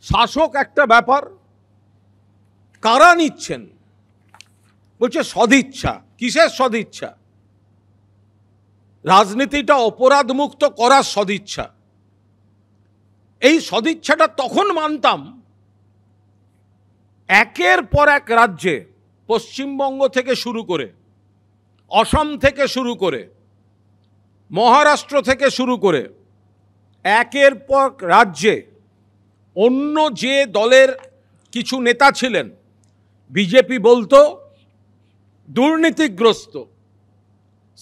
শাসক একটা ব্যাপার, কারা নিচ্ছেন? বলছে সদিচ্ছা। কিসের সদিচ্ছা? রাজনীতিটা অপরাধ মুক্ত করার সদিচ্ছা। এই সদিচ্ছাটা তখন মানতাম একের পর এক রাজ্যে, পশ্চিমবঙ্গ থেকে শুরু করে, অসম থেকে শুরু করে, মহারাষ্ট্র থেকে শুরু করে, একের পর রাজ্যে অন্য যে দলের কিছু নেতা ছিলেন, বিজেপি বলতো দুর্নীতিগ্রস্ত,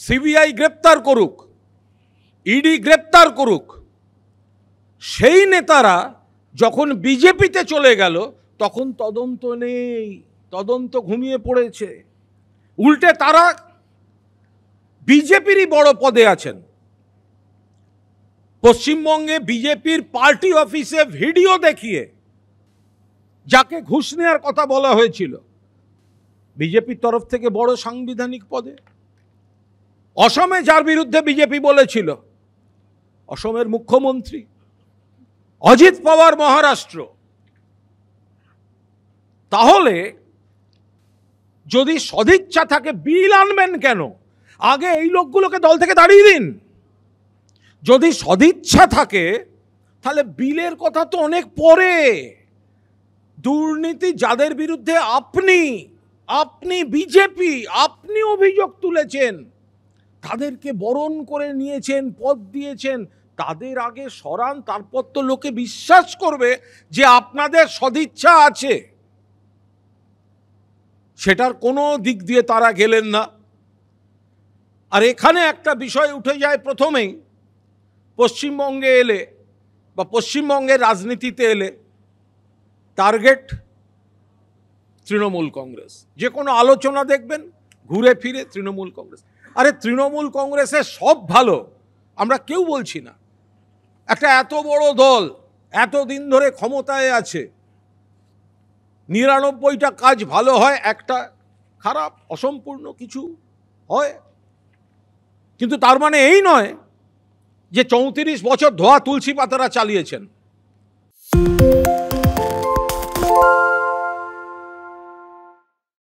সিবিআই গ্রেপ্তার করুক, ইডি গ্রেপ্তার করুক। সেই নেতারা যখন বিজেপিতে চলে গেল তখন তদন্ত নেই, তদন্ত ঘুমিয়ে পড়েছে। উল্টে তারা বিজেপিরই বড় পদে আছেন। পশ্চিমবঙ্গে বিজেপির পার্টি অফিসে ভিডিও দেখিয়ে যাকে ঘুষ নেওয়ার কথা বলা হয়েছিল, বিজেপির তরফ থেকে বড় সাংবিধানিক পদে। অসমে যার বিরুদ্ধে বিজেপি বলেছিল, অসমের মুখ্যমন্ত্রী। অজিত পাওয়ার মহারাষ্ট্র। তাহলে যদি সদিচ্ছা থাকে বিল আনবেন কেন? আগে এই লোকগুলোকে দল থেকে তাড়িয়ে দিন। যদি সদিচ্ছা থাকে তাহলে বিলের কথা তো অনেক পরে। দুর্নীতি যাদের বিরুদ্ধে আপনি বিজেপি, আপনি অভিযোগ তুলেছেন, তাদেরকে বরণ করে নিয়েছেন, পদ দিয়েছেন, তাদের আগে সরান, তারপর তো লোকে বিশ্বাস করবে যে আপনাদের সদিচ্ছা আছে। সেটার কোনো দিক দিয়ে তারা গেলেন না। আর এখানে একটা বিষয় উঠে যায় প্রথমেই, পশ্চিমবঙ্গে এলে বা পশ্চিমবঙ্গের রাজনীতিতে এলে টার্গেট তৃণমূল কংগ্রেস। যে কোনো আলোচনা দেখবেন ঘুরে ফিরে তৃণমূল কংগ্রেস। আরে তৃণমূল কংগ্রেসের সব ভালো, আমরা কেউ বলছি না। একটা এত বড় দল এতদিন ধরে ক্ষমতায় আছে, ৯৯টা কাজ ভালো হয়, একটা খারাপ অসম্পূর্ণ কিছু হয়। কিন্তু তার মানে এই নয় যে ৩৪ বছর ধোয়া তুলসী পাতারা চালিয়েছেন।